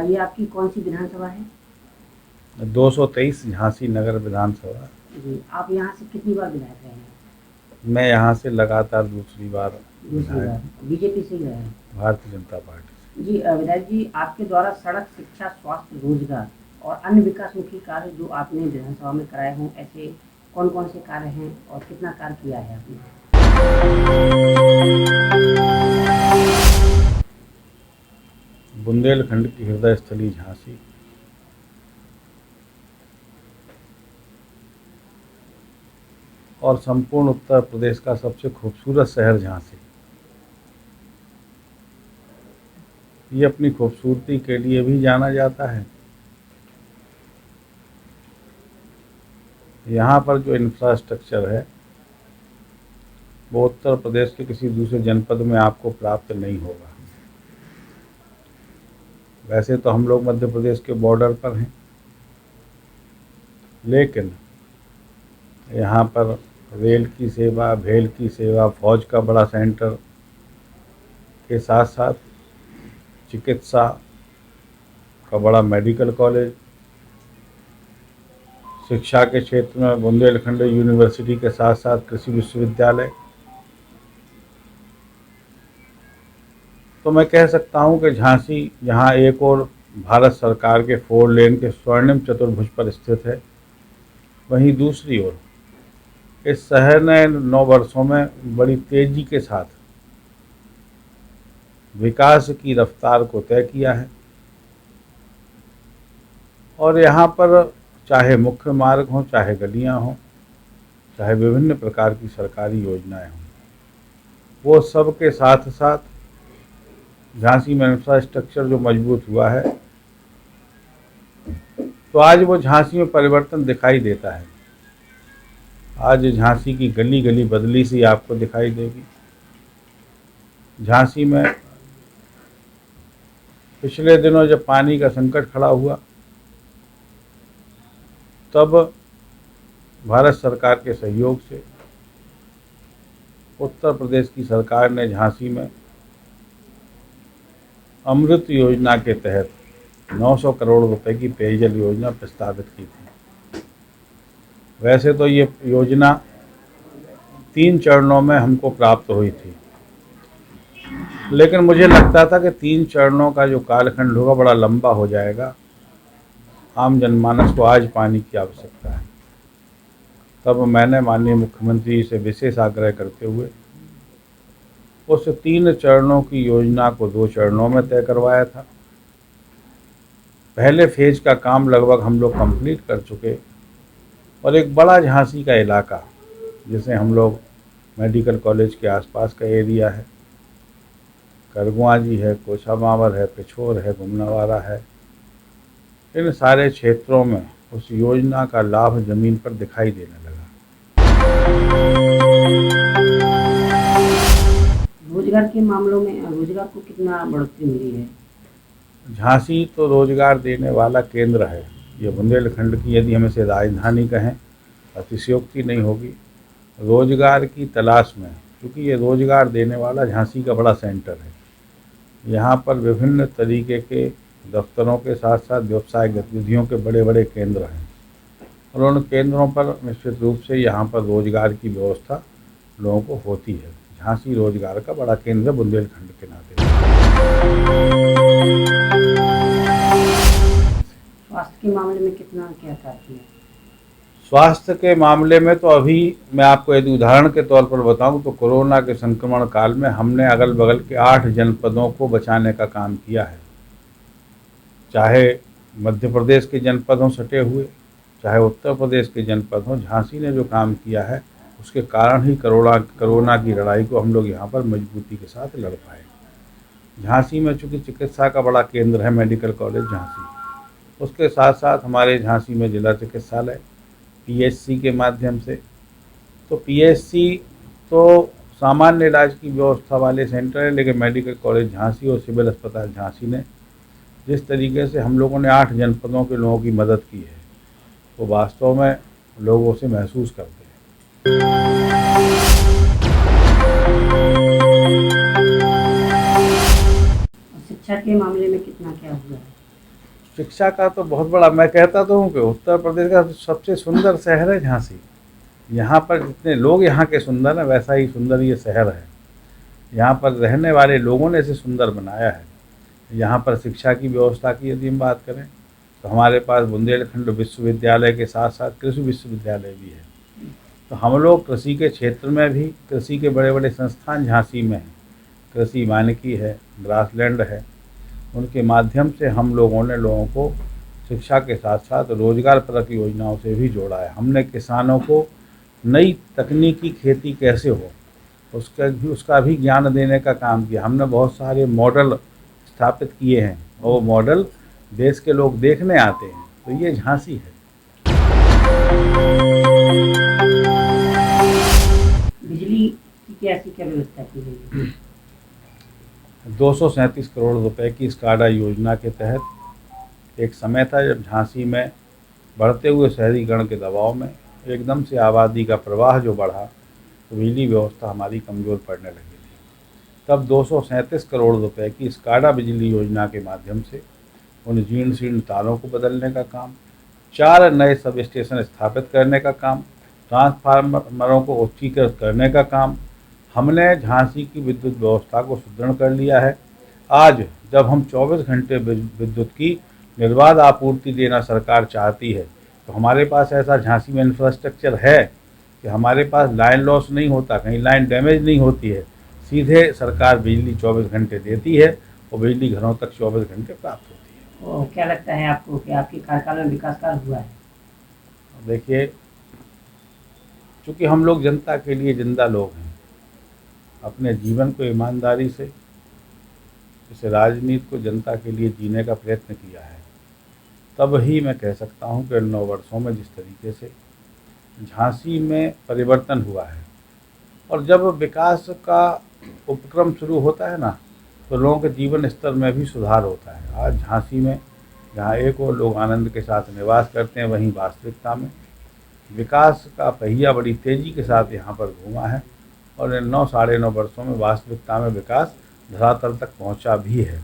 ये आपकी कौन सी विधानसभा है? 223 झांसी नगर विधानसभा। जी, आप यहाँ से कितनी बार विधायक रहे हैं? मैं यहाँ से लगातार दूसरी बार दूसरी बार बीजेपी से ही रहे हैं। भारतीय जनता पार्टी जी विधायक जी, आपके द्वारा सड़क, शिक्षा, स्वास्थ्य, रोजगार और अन्य विकासमुखी कार्य जो आपने विधानसभा में कराए हों, ऐसे कौन कौन से कार्य हैं और कितना कार्य किया है आपने? से बुंदेलखंड की हृदय स्थली झांसी, और संपूर्ण उत्तर प्रदेश का सबसे खूबसूरत शहर झांसी, ये अपनी खूबसूरती के लिए भी जाना जाता है। यहाँ पर जो इंफ्रास्ट्रक्चर है वो उत्तर प्रदेश के किसी दूसरे जनपद में आपको प्राप्त नहीं होगा। वैसे तो हम लोग मध्य प्रदेश के बॉर्डर पर हैं, लेकिन यहाँ पर रेल की सेवा, भेल की सेवा, फौज का बड़ा सेंटर के साथ साथ चिकित्सा का बड़ा मेडिकल कॉलेज, शिक्षा के क्षेत्र में बुंदेलखंड यूनिवर्सिटी के साथ साथ कृषि विश्वविद्यालय। तो मैं कह सकता हूँ कि झांसी यहाँ एक और भारत सरकार के 4 लेन के स्वर्णिम चतुर्भुज पर स्थित है, वहीं दूसरी ओर इस शहर ने 9 वर्षों में बड़ी तेजी के साथ विकास की रफ्तार को तय किया है। और यहाँ पर चाहे मुख्य मार्ग हों, चाहे गलियाँ हों, चाहे विभिन्न प्रकार की सरकारी योजनाएं हों, वो सब के साथ साथ झांसी में इंफ्रास्ट्रक्चर जो मजबूत हुआ है, तो आज वो झांसी में परिवर्तन दिखाई देता है। आज झांसी की गली गली बदली सी आपको दिखाई देगी। झांसी में पिछले दिनों जब पानी का संकट खड़ा हुआ, तब भारत सरकार के सहयोग से उत्तर प्रदेश की सरकार ने झांसी में अमृत योजना के तहत 900 करोड़ रुपए की पेयजल योजना प्रस्तावित की थी। वैसे तो ये योजना 3 चरणों में हमको प्राप्त हुई थी, लेकिन मुझे लगता था कि 3 चरणों का जो कालखंड होगा बड़ा लंबा हो जाएगा, आम जनमानस को आज पानी की आवश्यकता है। तब मैंने माननीय मुख्यमंत्री से विशेष आग्रह करते हुए उस 3 चरणों की योजना को 2 चरणों में तय करवाया था। पहले फेज का काम लगभग हम लोग कंप्लीट कर चुके, और एक बड़ा झांसी का इलाका जिसे हम लोग मेडिकल कॉलेज के आसपास का एरिया है, करगुआजी है, कोछामावर है, पिछोर है, गुमनावाड़ा है, इन सारे क्षेत्रों में उस योजना का लाभ जमीन पर दिखाई देने लगा। रोजगार के मामलों में रोजगार को कितना बढ़ोतरी मिली है? झांसी तो रोजगार देने वाला केंद्र है। ये बुंदेलखंड की यदि हम इसे राजधानी कहें, अतिशयोक्ति नहीं होगी। रोजगार की तलाश में, क्योंकि ये रोजगार देने वाला झांसी का बड़ा सेंटर है, यहाँ पर विभिन्न तरीके के दफ्तरों के साथ साथ व्यवसाय गतिविधियों के बड़े बड़े केंद्र हैं, और उन केंद्रों पर निश्चित रूप से यहाँ पर रोजगार की व्यवस्था लोगों को होती है। झांसी रोजगार का बड़ा केंद्र बुंदेलखंड के नाते। स्वास्थ्य के मामले में कितना क्या कार्य किया? स्वास्थ्य के मामले में तो अभी मैं आपको यदि उदाहरण के तौर पर बताऊं तो कोरोना के संक्रमण काल में हमने अगल बगल के 8 जनपदों को बचाने का काम किया है। चाहे मध्य प्रदेश के जनपद हों सटे हुए, चाहे उत्तर प्रदेश के जनपद हों, झांसी ने जो काम किया है उसके कारण ही कोरोना की लड़ाई को हम लोग यहाँ पर मजबूती के साथ लड़ पाए। झांसी में चूँकि चिकित्सा का बड़ा केंद्र है मेडिकल कॉलेज झांसी, उसके साथ साथ हमारे झांसी में जिला चिकित्सालय पीएचसी के माध्यम से, तो पीएचसी तो सामान्य इलाज की व्यवस्था वाले सेंटर है, लेकिन मेडिकल कॉलेज झांसी और सिविल अस्पताल झांसी ने जिस तरीके से हम लोगों ने 8 जनपदों के लोगों की मदद की है, वो वास्तव में लोगों से महसूस करते हैं। शिक्षा के मामले में कितना क्या हुआ है? शिक्षा का तो बहुत बड़ा, मैं कहता तो हूँ कि उत्तर प्रदेश का सबसे सुंदर शहर है झांसी। यहाँ पर जितने लोग यहाँ के सुंदर हैं, वैसा ही सुंदर ये शहर है। यहाँ पर रहने वाले लोगों ने इसे सुंदर बनाया है। यहाँ पर शिक्षा की व्यवस्था की यदि हम बात करें तो हमारे पास बुंदेलखंड विश्वविद्यालय के साथ साथ कृषि विश्वविद्यालय भी है। तो हम लोग कृषि के क्षेत्र में भी, कृषि के बड़े बड़े संस्थान झांसी में हैं। कृषि वानिकी है, ग्रासलैंड है, उनके माध्यम से हम लोगों ने लोगों को शिक्षा के साथ साथ रोजगार परक योजनाओं से भी जोड़ा है। हमने किसानों को नई तकनीकी खेती कैसे हो उसका भी ज्ञान देने का काम किया। हमने बहुत सारे मॉडल स्थापित किए हैं और वो मॉडल देश के लोग देखने आते हैं। तो ये झांसी है। बिजली की कैसी क्या व्यवस्था की गई है? 237 करोड़ रुपए की स्काडा योजना के तहत एक समय था जब झांसी में बढ़ते हुए शहरीकरण के दबाव में एकदम से आबादी का प्रवाह जो बढ़ा तो बिजली व्यवस्था हमारी कमज़ोर पड़ने लगी थी। तब 237 करोड़ रुपए की स्काडा बिजली योजना के माध्यम से उन जीर्ण शीर्ण तारों को बदलने का काम, 4 नए सब स्टेशन स्थापित करने का काम, ट्रांसफार्मरों को उच्चीकृत करने का काम, हमने झांसी की विद्युत व्यवस्था को सुदृढ़ कर लिया है। आज जब हम 24 घंटे विद्युत की निर्बाध आपूर्ति देना सरकार चाहती है तो हमारे पास ऐसा झांसी में इंफ्रास्ट्रक्चर है कि हमारे पास लाइन लॉस नहीं होता, कहीं लाइन डैमेज नहीं होती है। सीधे सरकार बिजली 24 घंटे देती है और बिजली घरों तक 24 घंटे प्राप्त होती है। और क्या लगता है आपको कि आपके कार्यकाल में विकास कार्य हुआ है? देखिए, चूँकि हम लोग जनता के लिए जिंदा लोग हैं, अपने जीवन को ईमानदारी से, इस राजनीति को जनता के लिए जीने का प्रयत्न किया है, तब ही मैं कह सकता हूँ कि 9 वर्षों में जिस तरीके से झांसी में परिवर्तन हुआ है। और जब विकास का उपक्रम शुरू होता है ना तो लोगों के जीवन स्तर में भी सुधार होता है। आज झांसी में जहाँ एक और लोग आनंद के साथ निवास करते हैं, वहीं वास्तविकता में विकास का पहिया बड़ी तेज़ी के साथ यहाँ पर घूमा है और इन 9 साढ़े 9 वर्षों में वास्तविकता में विकास धरातल तक पहुँचा भी है।